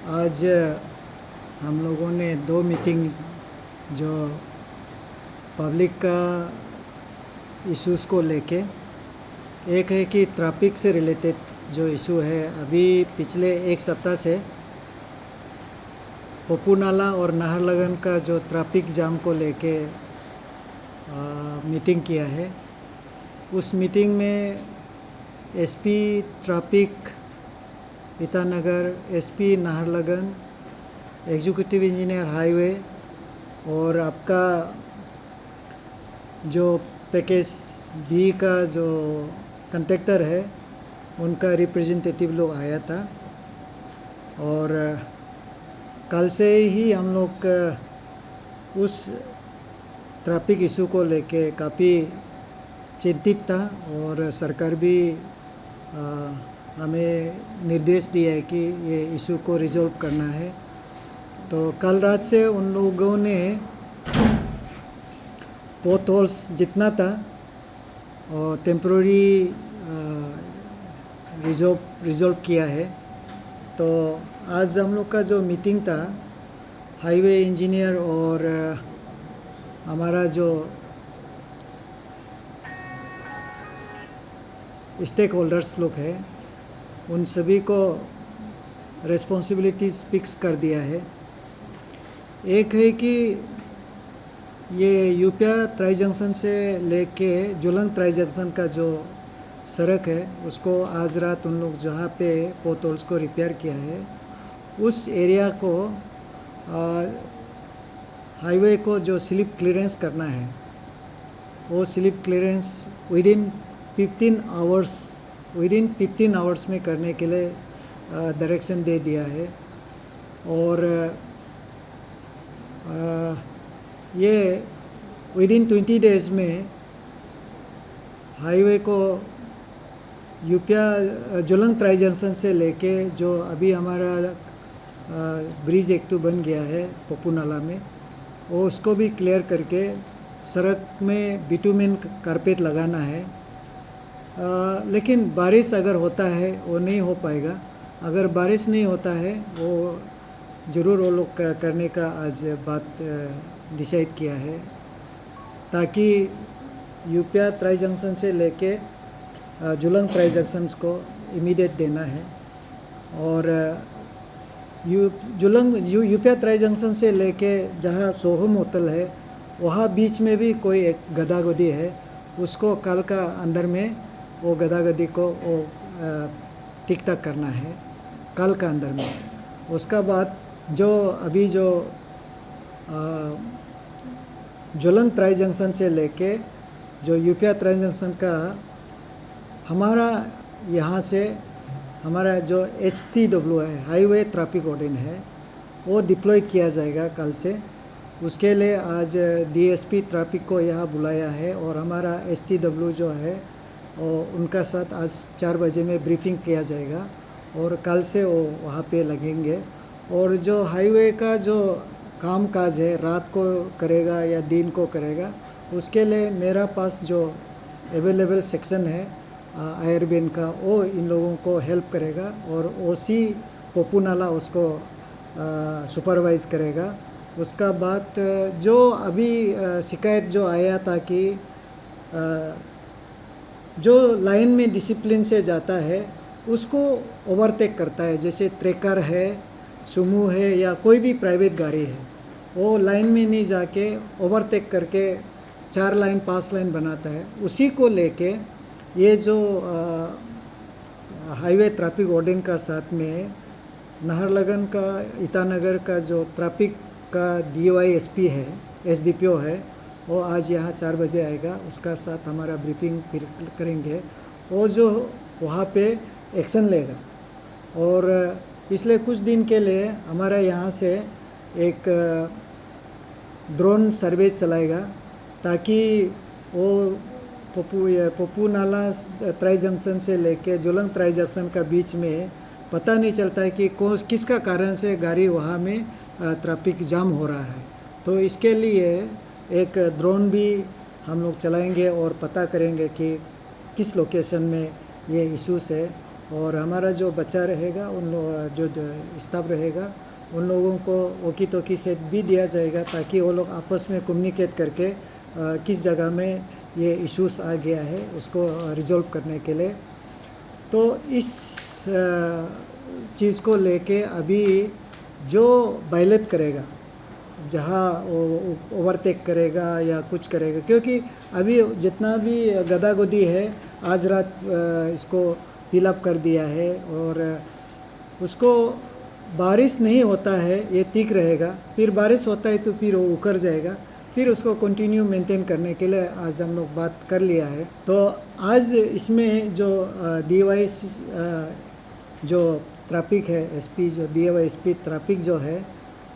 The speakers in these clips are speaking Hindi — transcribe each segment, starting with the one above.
आज हम लोगों ने दो मीटिंग जो पब्लिक का इश्यूज़ को लेके, एक है कि ट्रैफिक से रिलेटेड जो इशू है, अभी पिछले एक सप्ताह से पप्पू नाला और नाहरलगन का जो ट्रैफिक जाम को लेके मीटिंग किया है। उस मीटिंग में SP traffic Itanagar, SP Naharlagun, executive engineer highway और आपका जो पैकेज बी का जो कंट्रैक्टर है उनका रिप्रेजेंटेटिव लोग आया था। और कल से ही हम लोग उस ट्रैफिक इशू को लेके काफ़ी चिंतित था और सरकार भी हमें निर्देश दिया है कि ये इशू को रिजॉल्व करना है। तो कल रात से उन लोगों ने पोथ होल्स जितना था और टेम्प्रोरी रिजॉल्व किया है। तो आज हम लोग का जो मीटिंग था, हाईवे इंजीनियर और हमारा जो स्टेक होल्डर्स लोग हैं, उन सभी को रिस्पॉन्सिबिलिटीज़ फिक्स कर दिया है। एक है कि ये यूपिया ट्राई जंक्शन से लेके जुलंग ट्राई जंक्शन का जो सड़क है, उसको आज रात उन लोग जहाँ पे पोथ होल्स को रिपेयर किया है, उस एरिया को हाईवे को जो स्लिप क्लियरेंस करना है, वो स्लिप क्लियरेंस विदिन 15 आवर्स में करने के लिए डायरेक्शन दे दिया है। और ये विदिन 20 डेज़ में हाईवे को यूपिया जुलंग ट्राई जंक्शन से लेके जो अभी हमारा ब्रिज एक तो बन गया है पप्पू नाला में, वो उसको भी क्लियर करके सड़क में बिटुमिन कारपेट लगाना है। लेकिन बारिश अगर होता है वो नहीं हो पाएगा। अगर बारिश नहीं होता है वो ज़रूर वो लोग करने का आज बात डिसाइड किया है, ताकि यूपिया ट्राई जंक्शन से लेके जुलंग ट्राई जंक्शन को इमीडिएट देना है। और यूपिया ट्राई जंक्शन से लेके जहाँ सोहम होटल है, वहाँ बीच में भी कोई एक गदागदी है, उसको कल का अंदर में वो गदागदी को वो टिक टाक करना है कल का अंदर में। उसका बाद जो अभी जो जुलंग ट्राई जंक्शन से लेके जो यूपिया ट्राई जंक्शन का हमारा यहाँ से हमारा जो HTW है, हाईवे ट्रैफिक वार्डन है, वो डिप्लॉय किया जाएगा कल से। उसके लिए आज DSP ट्रैफिक को यहाँ बुलाया है और हमारा STW जो है और उनका साथ आज 4 बजे में ब्रीफिंग किया जाएगा और कल से वो वहाँ पे लगेंगे। और जो हाईवे का जो काम काज है, रात को करेगा या दिन को करेगा, उसके लिए मेरा पास जो अवेलेबल सेक्शन है IRBN का, वो इन लोगों को हेल्प करेगा और OC पप्पू नाला उसको सुपरवाइज़ करेगा। उसका बाद जो अभी शिकायत जो आया था कि जो लाइन में डिसिप्लिन से जाता है उसको ओवरटेक करता है, जैसे ट्रैकर है, सुमो है या कोई भी प्राइवेट गाड़ी है, वो लाइन में नहीं जाके ओवरटेक करके 4 लाइन 5 लाइन बनाता है। उसी को लेके ये जो हाईवे ट्रैफिक वार्डन का साथ में नाहरलगन का ईटानगर का जो ट्रैफिक का DYSP है, SDPO है, वो आज यहाँ 4 बजे आएगा। उसका साथ हमारा ब्रीफिंग फिर करेंगे, वो जो वहाँ पे एक्शन लेगा। और पिछले कुछ दिन के लिए हमारा यहाँ से एक ड्रोन सर्वे चलाएगा, ताकि वो पप्पू नाला ट्राई जंक्शन से लेके जुलंग ट्राई जंक्शन का बीच में पता नहीं चलता है कि किसका कारण से गाड़ी वहाँ में ट्रैफिक जाम हो रहा है। तो इसके लिए एक ड्रोन भी हम लोग चलाएंगे और पता करेंगे कि किस लोकेशन में ये इश्यूज़ है और हमारा जो बच्चा रहेगा उन लोग जो स्टाफ रहेगा उन लोगों को वोकी टोकी सेट भी दिया जाएगा ताकि वो लोग आपस में कम्युनिकेट करके किस जगह में ये इश्यूज आ गया है उसको रिजॉल्व करने के लिए। तो इस चीज़ को लेके अभी जो वायलेट करेगा, जहाँ ओवरटेक करेगा या कुछ करेगा, क्योंकि अभी जितना भी गदागदी है आज रात इसको फिलअप कर दिया है और उसको बारिश नहीं होता है ये ठीक रहेगा, फिर बारिश होता है तो फिर वो उखड़ जाएगा, फिर उसको कंटिन्यू मेंटेन करने के लिए आज हम लोग बात कर लिया है। तो आज इसमें जो DY जो ट्रैफिक है SP जो DY SP ट्रैफिक जो है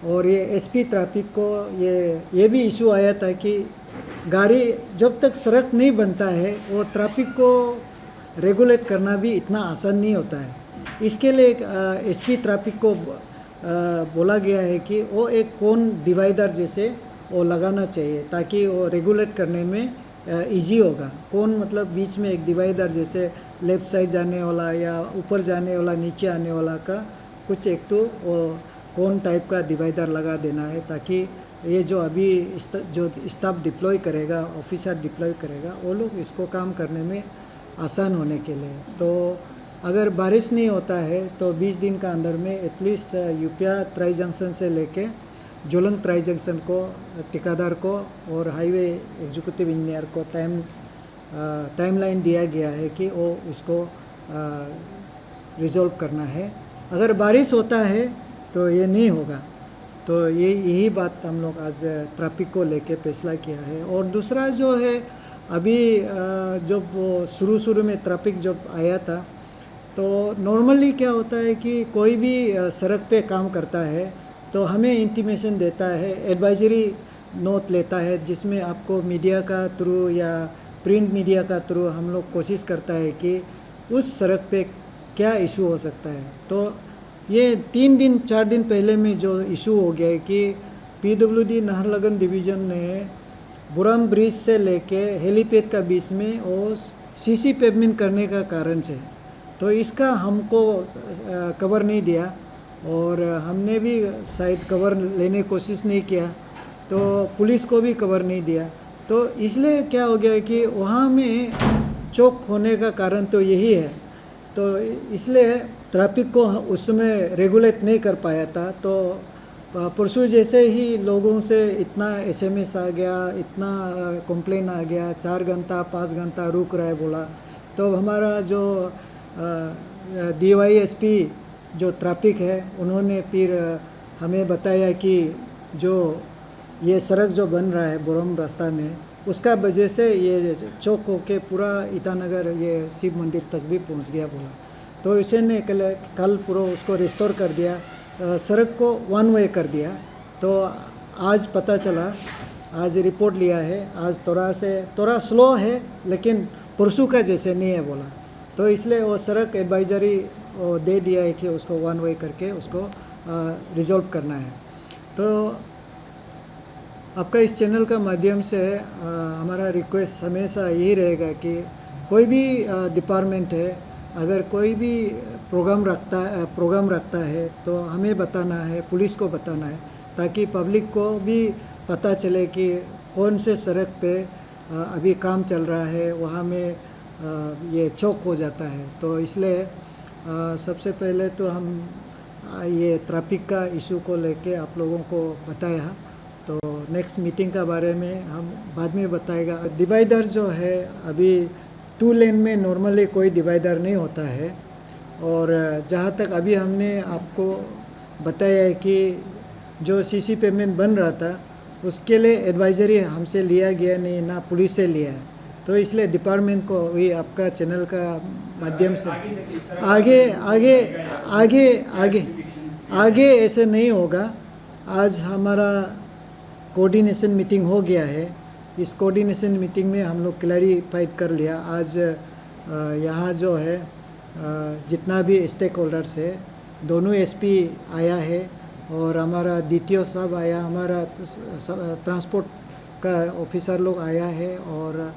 और ये SP ट्रैफिक को ये भी इशू आया था कि गाड़ी जब तक सड़क नहीं बनता है वो ट्रैफिक को रेगुलेट करना भी इतना आसान नहीं होता है। इसके लिए SP ट्रैफिक को बोला गया है कि वो एक कोन डिवाइडर जैसे वो लगाना चाहिए ताकि वो रेगुलेट करने में इजी होगा। कोन मतलब बीच में एक डिवाइडर जैसे लेफ़्ट साइड जाने वाला या ऊपर जाने वाला नीचे आने वाला का कुछ एक तो वो कोन टाइप का डिवाइडर लगा देना है ताकि ये जो अभी जो स्टाफ डिप्लॉय करेगा, ऑफिसर डिप्लॉय करेगा, वो लोग इसको काम करने में आसान होने के लिए। तो अगर बारिश नहीं होता है तो 20 दिन का अंदर में एटलीस्ट यूपिया ट्राई जंक्शन से लेके जोलंग ट्राई जंक्शन को ठेकेदार को और हाईवे एग्जीक्यूटिव इंजीनियर को टाइमलाइन दिया गया है कि वो इसको रिजॉल्व करना है। अगर बारिश होता है तो ये नहीं होगा। तो यही बात हम लोग आज ट्रैफिक को लेके फैसला किया है। और दूसरा जो है अभी जब शुरू में ट्रैफिक जब आया था तो नॉर्मली क्या होता है कि कोई भी सड़क पे काम करता है तो हमें इंटीमेशन देता है, एडवाइजरी नोट लेता है जिसमें आपको मीडिया का थ्रू या प्रिंट मीडिया का थ्रू हम लोग कोशिश करता है कि उस सड़क पे क्या इशू हो सकता है। तो ये 3 दिन 4 दिन पहले में जो इशू हो गया है कि PWD नाहरलगुन डिवीज़न ने बुराम ब्रिज से लेके हेलीपैड का बीच में और CC पेवमेंट करने का कारण से, तो इसका हमको कवर नहीं दिया और हमने भी शायद कवर लेने की कोशिश नहीं किया, तो पुलिस को भी कवर नहीं दिया। तो इसलिए क्या हो गया कि वहाँ में चौक होने का कारण तो यही है। तो इसलिए ट्रैफिक को उसमें रेगुलेट नहीं कर पाया था। तो परसों जैसे ही लोगों से इतना SMS आ गया, इतना कंप्लेन आ गया, 4 घंटा 5 घंटा रुक रहा है बोला, तो हमारा जो DYSP जो ट्रैफिक है उन्होंने फिर हमें बताया कि जो ये सड़क जो बन रहा है बोरम रास्ता में उसका वजह से ये चौक होके पूरा ईटानगर ये शिव मंदिर तक भी पहुंच गया बोला। तो इसे ने कल पूरा उसको रिस्टोर कर दिया, सड़क को 1 वे कर दिया। तो आज पता चला, आज रिपोर्ट लिया है, आज थोड़ा स्लो है लेकिन परसों का जैसे नहीं है बोला। तो इसलिए वो सड़क एडवाइजरी दे दिया है कि उसको 1 वे करके उसको रिजॉल्व करना है। तो आपका इस चैनल का माध्यम से हमारा रिक्वेस्ट हमेशा यही रहेगा कि कोई भी डिपार्टमेंट है, अगर कोई भी प्रोग्राम रखता है तो हमें बताना है, पुलिस को बताना है, ताकि पब्लिक को भी पता चले कि कौन से सड़क पे अभी काम चल रहा है, वहाँ में ये चौक हो जाता है। तो इसलिए सबसे पहले तो हम ये ट्रैफिक का इशू को लेके आप लोगों को बताया। तो नेक्स्ट मीटिंग का बारे में हम बाद में बताएगा। डिवाइडर जो है अभी 2 लेन में नॉर्मली कोई डिवाइडर नहीं होता है, और जहाँ तक अभी हमने आपको बताया है कि जो CC पेवमेंट बन रहा था उसके लिए एडवाइजरी हमसे लिया गया नहीं, ना पुलिस से लिया है। तो इसलिए डिपार्टमेंट को भी आपका चैनल का माध्यम से आगे ऐसे नहीं होगा। आज हमारा कोऑर्डिनेशन मीटिंग हो गया है, इस कोऑर्डिनेशन मीटिंग में हम लोग क्लैरिफाइड कर लिया। आज यहाँ जो है जितना भी स्टेक होल्डर्स है, दोनों SP आया है और हमारा DTO साहब आया, हमारा ट्रांसपोर्ट का ऑफिसर लोग आया है, और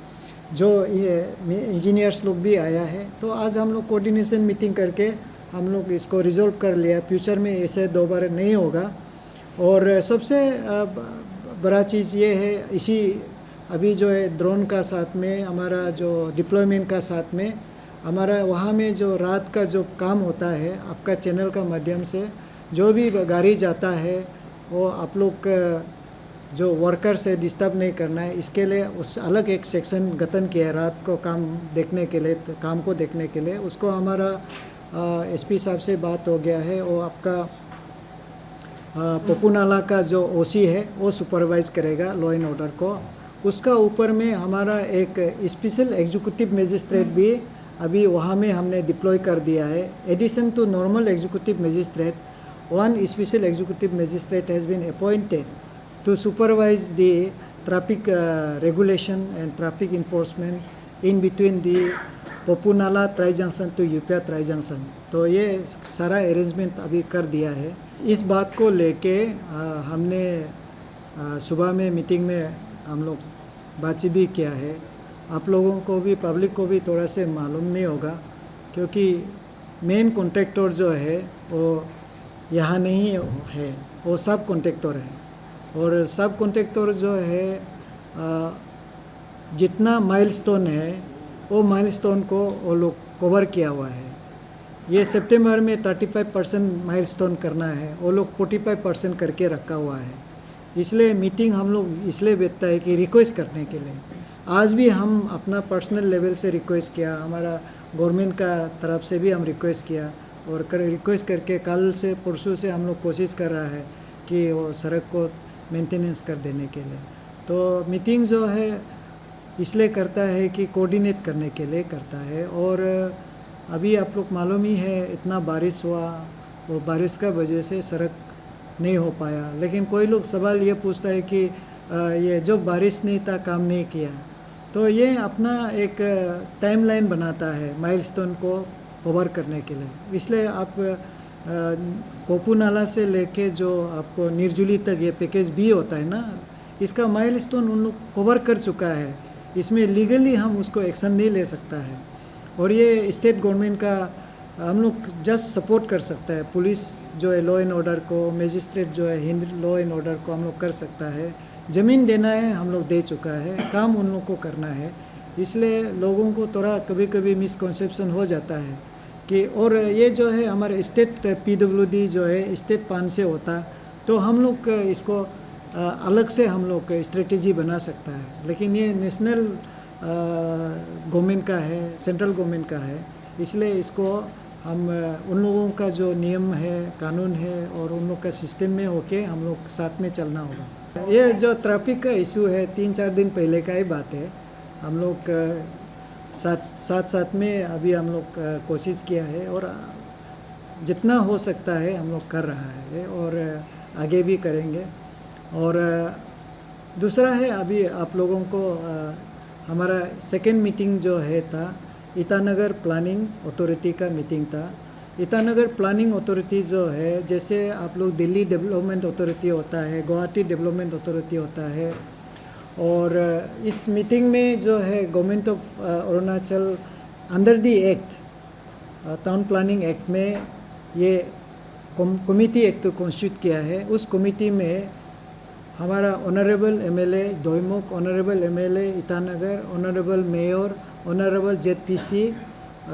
जो इंजीनियर्स लोग भी आया है। तो आज हम लोग कोऑर्डिनेशन मीटिंग करके हम लोग इसको रिजॉल्व कर लिया, फ्यूचर में ऐसे दोबारा नहीं होगा। और सबसे बड़ा चीज़ ये है, इसी अभी जो है ड्रोन का साथ में हमारा जो डिप्लॉयमेंट का साथ में हमारा वहाँ में जो रात का जो काम होता है आपका चैनल का माध्यम से, जो भी गाड़ी जाता है वो आप लोग जो वर्कर से डिस्टर्ब नहीं करना है, इसके लिए उस अलग एक सेक्शन गठन किया है रात को काम देखने के लिए, काम को देखने के लिए। उसको हमारा एसपी साहब से बात हो गया है, वो आपका पप्पूनाला का जो ओसी है वो सुपरवाइज करेगा लॉ एंड ऑर्डर को। उसका ऊपर में हमारा एक स्पेशल एग्जीक्यूटिव मजिस्ट्रेट भी अभी वहाँ में हमने डिप्लॉय कर दिया है। Addition to normal executive magistrate, one special executive magistrate has been appointed to supervise the traffic regulation and traffic enforcement in between the पप्पूनाला ट्राई जंक्शन टू यूपिया ट्राई जंक्शन। तो ये सारा अरेंजमेंट अभी कर दिया है। इस बात को लेके हमने सुबह में मीटिंग में हम लोग बातचीत भी किया है। आप लोगों को भी, पब्लिक को भी थोड़ा से मालूम नहीं होगा, क्योंकि मेन कॉन्ट्रैक्टर जो है वो यहाँ नहीं है, वो सब कॉन्ट्रैक्टर है। और सब कॉन्ट्रैक्टर जो है जितना माइलस्टोन है वो माइलस्टोन को वो लोग कवर किया हुआ है। ये सितंबर में 35% माइलस्टोन करना है, वो लोग 45% करके रखा हुआ है। इसलिए मीटिंग हम लोग इसलिए बैठता है कि रिक्वेस्ट करने के लिए। आज भी हम अपना पर्सनल लेवल से रिक्वेस्ट किया, हमारा गवर्नमेंट का तरफ से भी हम रिक्वेस्ट किया, और रिक्वेस्ट करके कल से परसों से हम लोग कोशिश कर रहा है कि वो सड़क को मेंटेनेंस कर देने के लिए। तो मीटिंग जो है इसलिए करता है कि कोऑर्डिनेट करने के लिए करता है। और अभी आप लोग मालूम ही है इतना बारिश हुआ, वो बारिश का वजह से सड़क नहीं हो पाया। लेकिन कोई लोग सवाल ये पूछता है कि ये जो बारिश नहीं था काम नहीं किया, तो ये अपना एक टाइमलाइन बनाता है माइलस्टोन को कवर करने के लिए। इसलिए आप पप्पूनाला से लेके जो आपको निर्जुली तक ये पैकेज बी होता है ना, इसका माइलस्टोन उन लोग कवर कर चुका है। इसमें लीगली हम उसको एक्शन नहीं ले सकता है। और ये स्टेट गवर्नमेंट का हम लोग जस्ट सपोर्ट कर सकता है। पुलिस जो है लॉ एंड ऑर्डर को, मजिस्ट्रेट जो है हिंद लॉ एंड ऑर्डर को हम लोग कर सकता है। ज़मीन देना है हम लोग दे चुका है, काम उन लोग को करना है। इसलिए लोगों को थोड़ा कभी कभी मिसकॉन्सेप्शन हो जाता है कि, और ये जो है हमारे स्टेट पीडब्ल्यूडी जो है स्टेट पान से होता, तो हम लोग इसको अलग से हम लोग स्ट्रेटेजी बना सकता है। लेकिन ये नेशनल गवर्नमेंट का है, सेंट्रल गवर्नमेंट का है, इसलिए इसको हम उन लोगों का जो नियम है, कानून है, और उन लोग का सिस्टम में होके हम लोग साथ में चलना होगा। ये जो ट्रैफिक का इशू है 3-4 दिन पहले का ही बात है। हम लोग साथ में अभी हम लोग कोशिश किया है, और जितना हो सकता है हम लोग कर रहा है, और आगे भी करेंगे। और दूसरा है, अभी आप लोगों को हमारा सेकेंड मीटिंग जो है था, ईटानगर प्लानिंग अथॉरिटी का मीटिंग था। ईटानगर प्लानिंग अथॉरिटी जो है, जैसे आप लोग दिल्ली डेवलपमेंट अथॉरिटी होता है, गुवाहाटी डेवलपमेंट अथॉरिटी होता है, और इस मीटिंग में जो है government of Arunachal under the act, town planning act में ये कमिटी एक्ट तो कॉन्स्टिट्यूट किया है। उस कमिटी में हमारा honourable MLA Doimukh, honourable MLA Itanagar, honourable mayor, honourable ZPC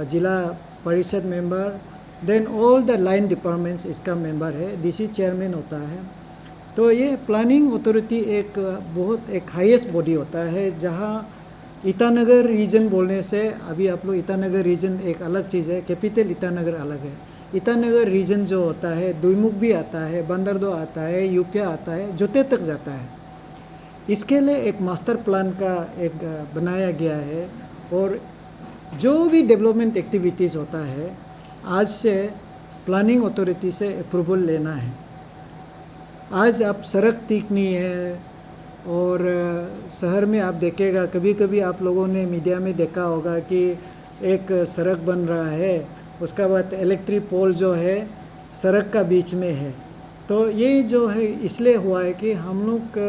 जिला परिषद member, then all the line departments इसका मेंबर है, डीसी चेयरमैन होता है। तो ये प्लानिंग अथॉरिटी एक बहुत एक हाईएस्ट बॉडी होता है, जहाँ ईटानगर रीजन बोलने से, अभी आप लोग ईटानगर रीजन एक अलग चीज़ है, कैपिटल ईटानगर अलग है। ईटानगर रीजन जो होता है, दोईमुख भी आता है, बंदरदो आता है, यूपिया आता है, जोते तक जाता है। इसके लिए एक मास्टर प्लान का एक बनाया गया है, और जो भी डेवलपमेंट एक्टिविटीज़ होता है आज से प्लानिंग अथॉरिटी से अप्रूवल लेना है। आज आप सड़क तीखनी है, और शहर में आप देखेगा, कभी कभी आप लोगों ने मीडिया में देखा होगा कि एक सड़क बन रहा है, उसका बाद इलेक्ट्रिक पोल जो है सड़क का बीच में है। तो ये जो है इसलिए हुआ है कि हम लोग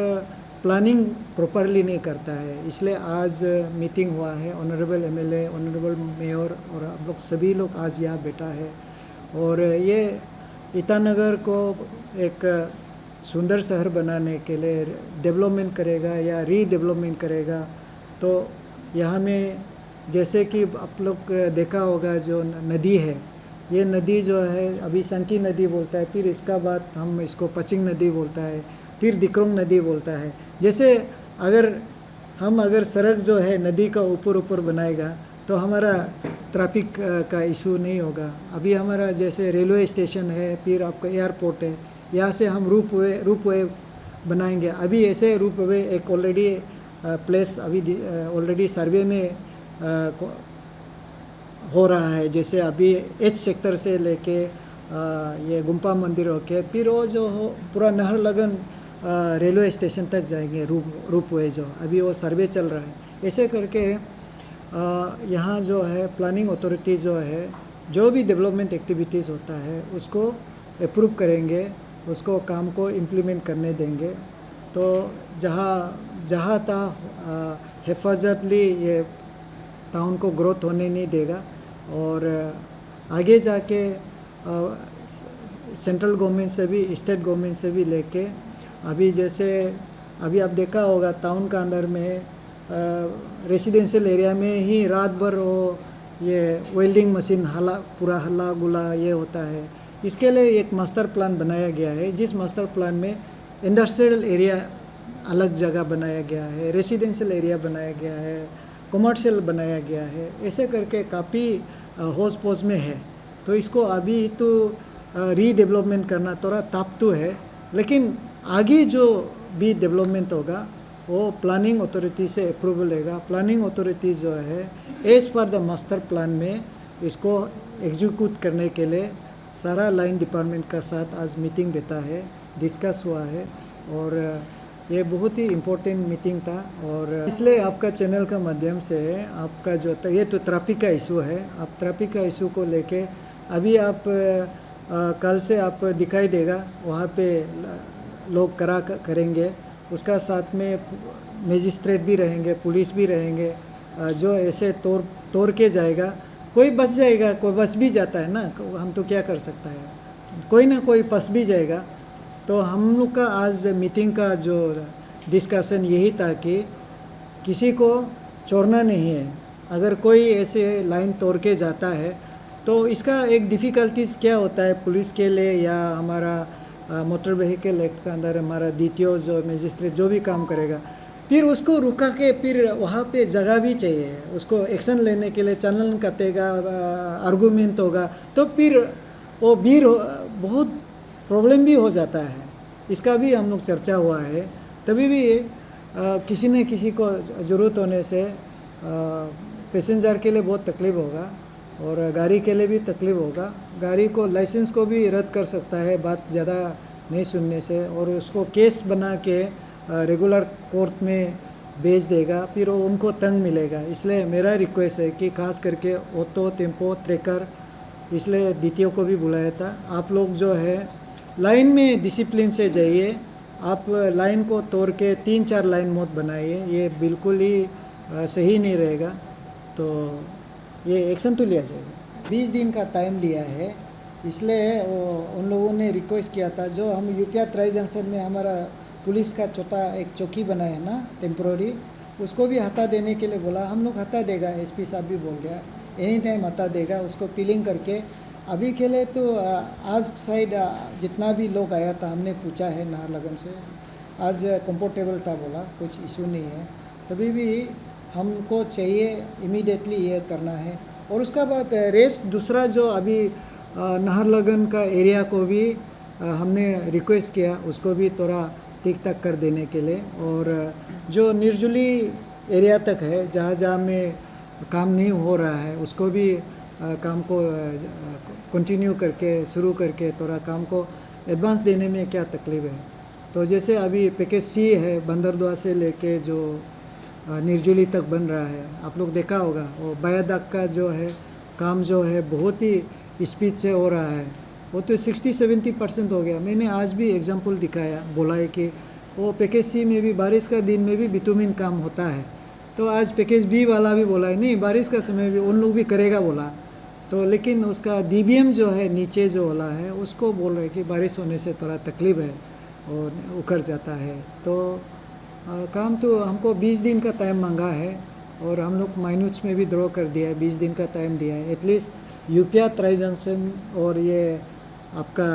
प्लानिंग प्रॉपरली नहीं करता है। इसलिए आज मीटिंग हुआ है, ऑनरेबल एमएलए, ऑनरेबल मेयर और आप लोग सभी लोग आज यहाँ बैठा है। और ये ईटानगर को एक सुंदर शहर बनाने के लिए डेवलपमेंट करेगा या रीडेवलपमेंट करेगा। तो यहाँ में जैसे कि आप लोग देखा होगा जो नदी है, ये नदी जो है अभी संकी नदी बोलता है, फिर इसका बाद हम इसको पचिंग नदी बोलता है, फिर दिक्रोंग नदी बोलता है। जैसे अगर सड़क जो है नदी का ऊपर बनाएगा तो हमारा ट्रैफिक का इशू नहीं होगा। अभी हमारा जैसे रेलवे स्टेशन है, फिर आपका एयरपोर्ट है, यहाँ से हम रूप वे बनाएंगे। अभी ऐसे रूप वे एक ऑलरेडी प्लेस अभी ऑलरेडी सर्वे में हो रहा है। जैसे अभी एच सेक्टर से लेके ये गुम्पा मंदिर होके फिर वो जो हो पूरा नाहरलगुन रेलवे स्टेशन तक जाएंगे रूप वे जो अभी वो सर्वे चल रहा है। ऐसे करके यहाँ जो है प्लानिंग अथॉरिटी जो है जो भी डेवलपमेंट एक्टिविटीज़ होता है उसको अप्रूव करेंगे, उसको काम को इम्प्लीमेंट करने देंगे। तो जहाँ तहाँ हिफाजतली ये टाउन को ग्रोथ होने नहीं देगा। और आगे जाके सेंट्रल गवर्नमेंट से भी, स्टेट गवर्नमेंट से भी लेके अभी जैसे अभी आप देखा होगा टाउन का अंदर में रेसिडेंशियल एरिया में ही रात भर वो ये वेल्डिंग मशीन पूरा हल्ला गुला ये होता है। इसके लिए एक मास्टर प्लान बनाया गया है, जिस मास्टर प्लान में इंडस्ट्रियल एरिया अलग जगह बनाया गया है, रेसिडेंशियल एरिया बनाया गया है, कमर्शियल बनाया गया है। ऐसे करके काफ़ी होश पोज में है। तो इसको अभी तो रीडेवलपमेंट करना थोड़ा टफ तो है, लेकिन आगे जो भी डेवलपमेंट होगा वो प्लानिंग अथॉरिटी से अप्रूवल लेगा। प्लानिंग अथॉरिटी जो है as per the master plan में इसको एग्जीक्यूट करने के लिए सारा लाइन डिपार्टमेंट का साथ आज मीटिंग देता है, डिस्कस हुआ है। और ये बहुत ही इम्पोर्टेंट मीटिंग था। और इसलिए आपका चैनल का माध्यम से आपका जो ये तो ट्रैफिक का इशू है, आप ट्रैफिक का इशू को लेके अभी आप कल से आप दिखाई देगा वहाँ पे लोग करेंगे। उसका साथ में मजिस्ट्रेट भी रहेंगे, पुलिस भी रहेंगे। जो ऐसे तोड़ के जाएगा, कोई बच जाएगा, कोई बच भी जाता है ना, हम तो क्या कर सकता है, कोई ना कोई फंस भी जाएगा। तो हम लोग का आज मीटिंग का जो डिस्कशन यही था कि किसी को छोड़ना नहीं है। अगर कोई ऐसे लाइन तोड़ के जाता है तो इसका एक डिफ़िकल्टीज़ क्या होता है पुलिस के लिए या हमारा मोटर व्हीकल एक्ट के अंदर हमारा DTO जो मजिस्ट्रेट जो भी काम करेगा, फिर उसको रुका के फिर वहाँ पे जगह भी चाहिए, उसको एक्शन लेने के लिए चालान कटेगा, आर्गूमेंट होगा, तो फिर वो भी बहुत प्रॉब्लम भी हो जाता है। इसका भी हम लोग चर्चा हुआ है। तभी भी किसी न किसी को ज़रूरत होने से पैसेंजर के लिए बहुत तकलीफ़ होगा और गाड़ी के लिए भी तकलीफ़ होगा। गाड़ी को लाइसेंस को भी रद्द कर सकता है बात ज़्यादा नहीं सुनने से, और उसको केस बना के रेगुलर कोर्ट में भेज देगा, फिर वो उनको तंग मिलेगा। इसलिए मेरा रिक्वेस्ट है कि खास करके ऑटो, टेम्पो, ट्रैकर, इसलिए DTO को भी बुलाया था। आप लोग जो है लाइन में डिसिप्लिन से जाइए। आप लाइन को तोड़ के 3-4 लाइन मत बनाइए, ये बिल्कुल ही सही नहीं रहेगा। तो ये एक्शन तो लिया जाएगा। 20 दिन का टाइम लिया है, इसलिए उन लोगों ने रिक्वेस्ट किया था। जो हम यूपिया ट्राई जंक्शन में हमारा पुलिस का छोटा एक चौकी बना है ना टेम्प्रोरी, उसको भी हटा देने के लिए बोला। हम लोग हटा देगा, SP साहब भी बोल गया एनी टाइम हटा देगा उसको पिलिंग करके। अभी के लिए तो आज शायद जितना भी लोग आया था हमने पूछा है नाहरलगुन से, आज कंफर्टेबल था, बोला कुछ इशू नहीं है। तभी भी हमको चाहिए इमीडिएटली ये करना है। और उसका बाद रेस्ट दूसरा जो अभी नाहरलगुन का एरिया को भी हमने रिक्वेस्ट किया, उसको भी थोड़ा ठीक ठाक कर देने के लिए। और जो निर्जुली एरिया तक है जहाँ जहाँ में काम नहीं हो रहा है, उसको भी काम को कंटिन्यू करके शुरू करके थोड़ा काम को एडवांस देने में क्या तकलीफ है। तो जैसे अभी पैकेज C है, बंदरदुआ से लेके जो निर्जुली तक बन रहा है, आप लोग देखा होगा। वो बायादाक का जो है काम जो है बहुत ही स्पीड से हो रहा है, वो तो 60-70% हो गया। मैंने आज भी एग्जांपल दिखाया, बोला है कि वो पैकेज सी में भी बारिश का दिन में भी बिटुमिन काम होता है। तो आज पैकेज बी वाला भी बोला है नहीं बारिश का समय भी उन लोग भी करेगा बोला, तो लेकिन उसका डीबीएम जो है नीचे जो वाला है उसको बोल रहे कि बारिश होने से थोड़ा तकलीफ है और उखड़ जाता है। तो काम तो हमको 20 दिन का टाइम मांगा है और हम लोग माइन्यूट्स में भी ड्रॉ कर दिया है, 20 दिन का टाइम दिया है। एटलीस्ट यूपिया ट्राई जंक्शन और ये आपका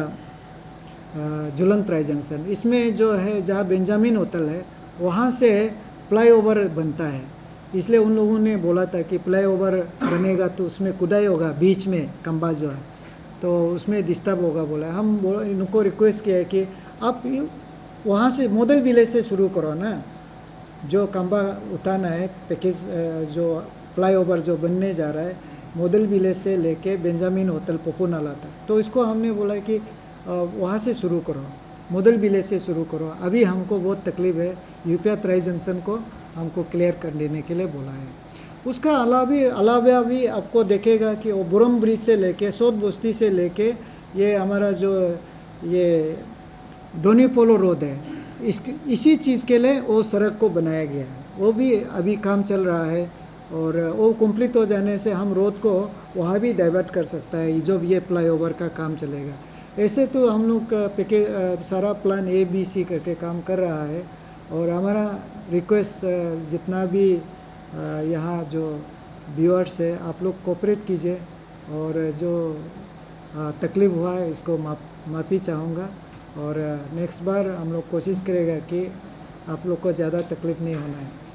जुलंग ट्राई जंक्शन इसमें जो है जहाँ बेंजामिन होटल है वहाँ से फ्लाईओवर बनता है, इसलिए उन लोगों ने बोला था कि फ्लाईओवर बनेगा तो उसमें खुदाई होगा बीच में खंबा जो है तो उसमें डिस्टर्ब होगा बोला। हम इनको रिक्वेस्ट किया है कि आप वहाँ से मॉडल विलेज से शुरू करो ना, जो खंबा उठाना है पैकेज जो फ्लाईओवर जो बनने जा रहा है मॉडल विलेज से लेके बेंजामिन होटल पोपोनाला तक, तो इसको हमने बोला कि वहाँ से शुरू करो, मॉडल विलेज से शुरू करो। अभी हमको बहुत तकलीफ है, यूपिया ट्राई जंक्शन को हमको क्लियर कर देने के लिए बोला है। उसका अलावा भी आपको देखेगा कि वो बुरम ब्रिज से लेके सौद बस्ती से लेके ये हमारा जो ये डोनीपोलो रोड है इसी चीज़ के लिए वो सड़क को बनाया गया है, वो भी अभी काम चल रहा है और वो कंप्लीट हो जाने से हम रोड को वहाँ भी डाइवर्ट कर सकता है जब ये फ्लाईओवर का काम चलेगा। ऐसे तो हम लोग का सारा प्लान ABC करके काम कर रहा है और हमारा रिक्वेस्ट जितना भी यहाँ जो व्यूअर्स है आप लोग कोऑपरेट कीजिए और जो तकलीफ़ हुआ है इसको माफ़ी चाहूँगा और नेक्स्ट बार हम लोग कोशिश करेगा कि आप लोग को ज़्यादा तकलीफ़ नहीं होना है।